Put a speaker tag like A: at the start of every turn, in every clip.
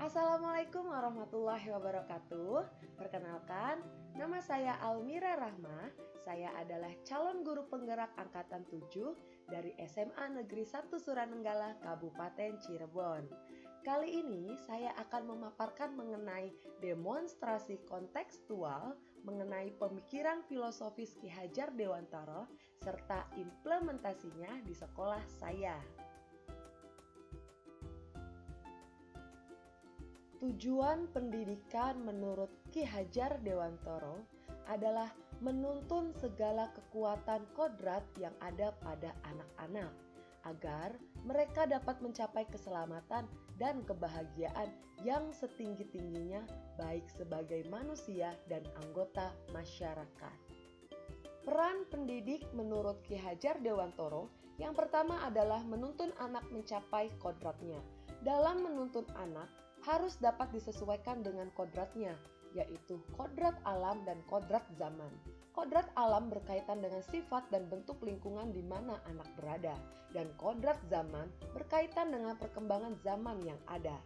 A: Assalamualaikum warahmatullahi wabarakatuh. Perkenalkan, nama saya Almira Rahma. Saya adalah calon guru penggerak angkatan 7 dari SMA Negeri 1 Suranenggala, Kabupaten Cirebon. Kali ini saya akan memaparkan mengenai demonstrasi kontekstual mengenai pemikiran filosofis Ki Hajar Dewantara serta implementasinya di sekolah saya. Tujuan pendidikan menurut Ki Hajar Dewantara adalah menuntun segala kekuatan kodrat yang ada pada anak-anak agar mereka dapat mencapai keselamatan dan kebahagiaan yang setinggi-tingginya baik sebagai manusia dan anggota masyarakat. Peran pendidik menurut Ki Hajar Dewantara yang pertama adalah menuntun anak mencapai kodratnya. Dalam menuntun anak, harus dapat disesuaikan dengan kodratnya, yaitu kodrat alam dan kodrat zaman. Kodrat alam berkaitan dengan sifat dan bentuk lingkungan di mana anak berada, dan kodrat zaman berkaitan dengan perkembangan zaman yang ada.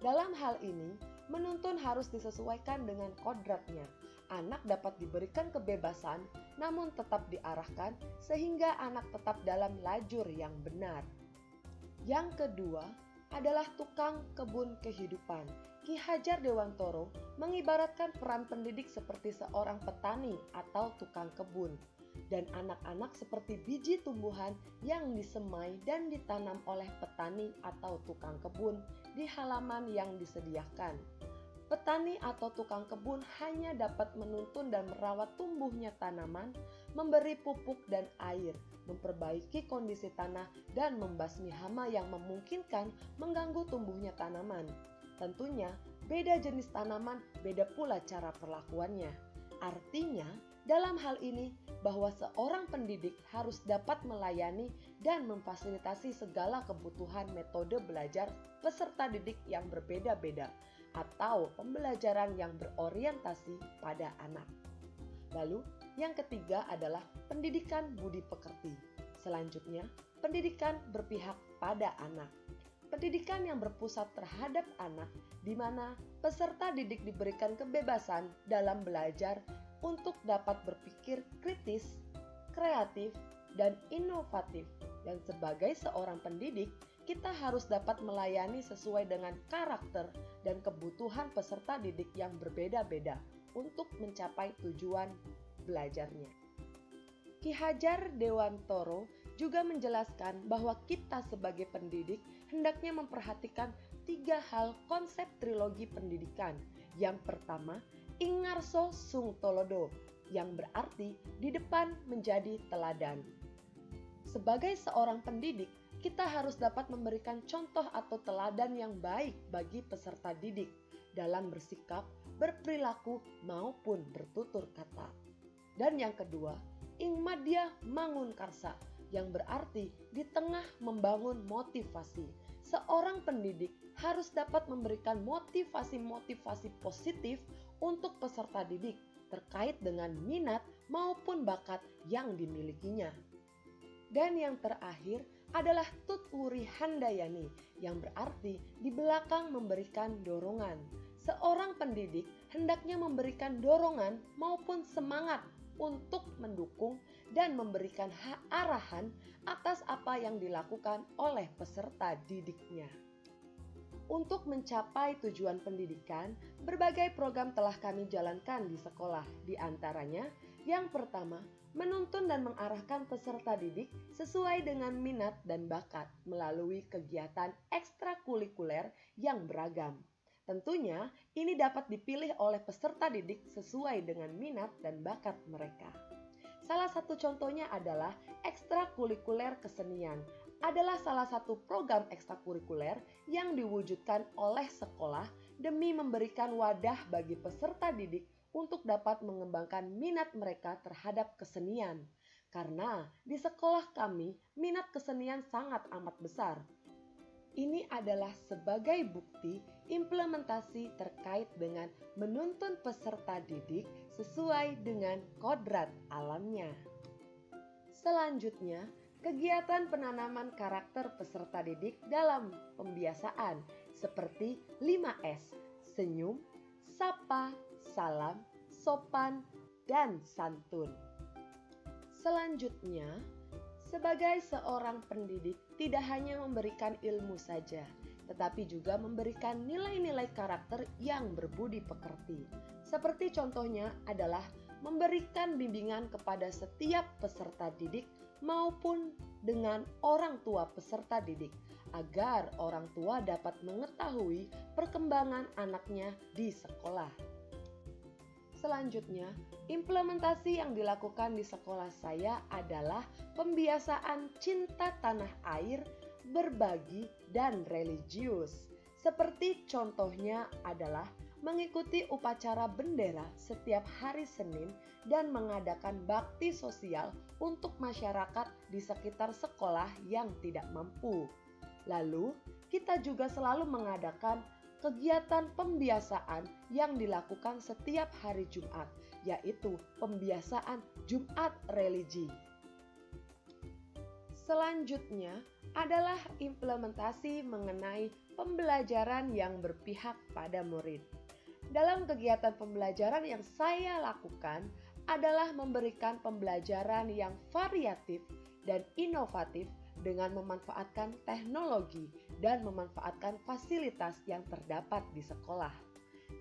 A: Dalam hal ini, menuntun harus disesuaikan dengan kodratnya. Anak dapat diberikan kebebasan, namun tetap diarahkan sehingga anak tetap dalam lajur yang benar. Yang kedua, adalah tukang kebun kehidupan. Ki Hajar Dewantara mengibaratkan peran pendidik seperti seorang petani atau tukang kebun, dan anak-anak seperti biji tumbuhan yang disemai dan ditanam oleh petani atau tukang kebun di halaman yang disediakan. Petani atau tukang kebun hanya dapat menuntun dan merawat tumbuhnya tanaman, memberi pupuk dan air, memperbaiki kondisi tanah, dan membasmi hama yang memungkinkan mengganggu tumbuhnya tanaman. Tentunya, beda jenis tanaman, beda pula cara perlakuannya. Artinya, dalam hal ini, bahwa seorang pendidik harus dapat melayani dan memfasilitasi segala kebutuhan metode belajar peserta didik yang berbeda-beda, atau pembelajaran yang berorientasi pada anak. Lalu, yang ketiga adalah pendidikan budi pekerti. Selanjutnya, pendidikan berpihak pada anak. Pendidikan yang berpusat terhadap anak, di mana peserta didik diberikan kebebasan dalam belajar untuk dapat berpikir kritis, kreatif, dan inovatif. Dan sebagai seorang pendidik, kita harus dapat melayani sesuai dengan karakter dan kebutuhan peserta didik yang berbeda-beda untuk mencapai tujuan belajarnya. Ki Hajar Dewantara juga menjelaskan bahwa kita sebagai pendidik hendaknya memperhatikan 3 hal konsep trilogi pendidikan. Yang pertama, Ingarso Sung Tolodo, yang berarti di depan menjadi teladan. Sebagai seorang pendidik, kita harus dapat memberikan contoh atau teladan yang baik bagi peserta didik dalam bersikap, berperilaku, maupun bertutur kata. Dan yang kedua, Ing Madya Mangun Karsa, yang berarti di tengah membangun motivasi. Seorang pendidik harus dapat memberikan motivasi-motivasi positif untuk peserta didik terkait dengan minat maupun bakat yang dimilikinya. Dan yang terakhir adalah Tut Wuri Handayani, yang berarti di belakang memberikan dorongan. Seorang pendidik hendaknya memberikan dorongan maupun semangat untuk mendukung dan memberikan arahan atas apa yang dilakukan oleh peserta didiknya. Untuk mencapai tujuan pendidikan, berbagai program telah kami jalankan di sekolah. Di antaranya, yang pertama, menuntun dan mengarahkan peserta didik sesuai dengan minat dan bakat melalui kegiatan ekstrakurikuler yang beragam. Tentunya, ini dapat dipilih oleh peserta didik sesuai dengan minat dan bakat mereka. Salah satu contohnya adalah ekstrakurikuler kesenian. Adalah salah satu program ekstrakurikuler yang diwujudkan oleh sekolah demi memberikan wadah bagi peserta didik untuk dapat mengembangkan minat mereka terhadap kesenian. Karena di sekolah kami, minat kesenian sangat amat besar. Ini adalah sebagai bukti implementasi terkait dengan menuntun peserta didik sesuai dengan kodrat alamnya. Selanjutnya, kegiatan penanaman karakter peserta didik dalam pembiasaan seperti 5S, senyum, sapa, salam, sopan, dan santun. Selanjutnya, sebagai seorang pendidik tidak hanya memberikan ilmu saja, tetapi juga memberikan nilai-nilai karakter yang berbudi pekerti. Seperti contohnya adalah memberikan bimbingan kepada setiap peserta didik maupun dengan orang tua peserta didik, agar orang tua dapat mengetahui perkembangan anaknya di sekolah. Selanjutnya, implementasi yang dilakukan di sekolah saya adalah pembiasaan cinta tanah air, berbagi, dan religius. Seperti contohnya adalah mengikuti upacara bendera setiap hari Senin dan mengadakan bakti sosial untuk masyarakat di sekitar sekolah yang tidak mampu. Lalu, kita juga selalu mengadakan kegiatan pembiasaan yang dilakukan setiap hari Jumat, yaitu pembiasaan Jumat religi. Selanjutnya adalah implementasi mengenai pembelajaran yang berpihak pada murid. Dalam kegiatan pembelajaran yang saya lakukan adalah memberikan pembelajaran yang variatif dan inovatif dengan memanfaatkan teknologi dan memanfaatkan fasilitas yang terdapat di sekolah.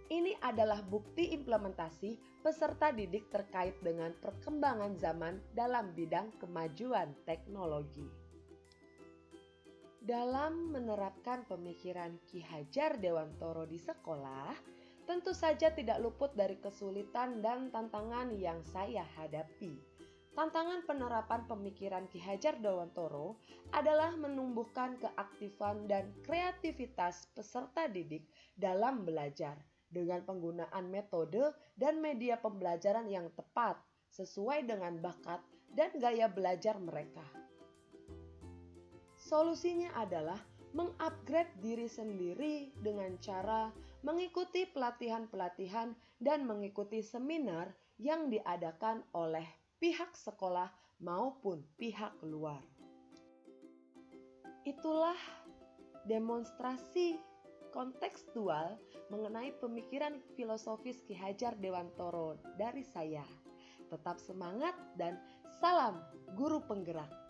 A: Ini adalah bukti implementasi peserta didik terkait dengan perkembangan zaman dalam bidang kemajuan teknologi. Dalam menerapkan pemikiran Ki Hajar Dewantoro di sekolah, tentu saja tidak luput dari kesulitan dan tantangan yang saya hadapi. Tantangan penerapan pemikiran Ki Hajar Dewantoro adalah menumbuhkan keaktifan dan kreativitas peserta didik dalam belajar dengan penggunaan metode dan media pembelajaran yang tepat sesuai dengan bakat dan gaya belajar mereka. Solusinya adalah mengupgrade diri sendiri dengan cara mengikuti pelatihan-pelatihan dan mengikuti seminar yang diadakan oleh pihak sekolah maupun pihak luar. Itulah demonstrasi kontekstual mengenai pemikiran filosofis Ki Hajar Dewantoro dari saya. Tetap semangat dan salam guru penggerak.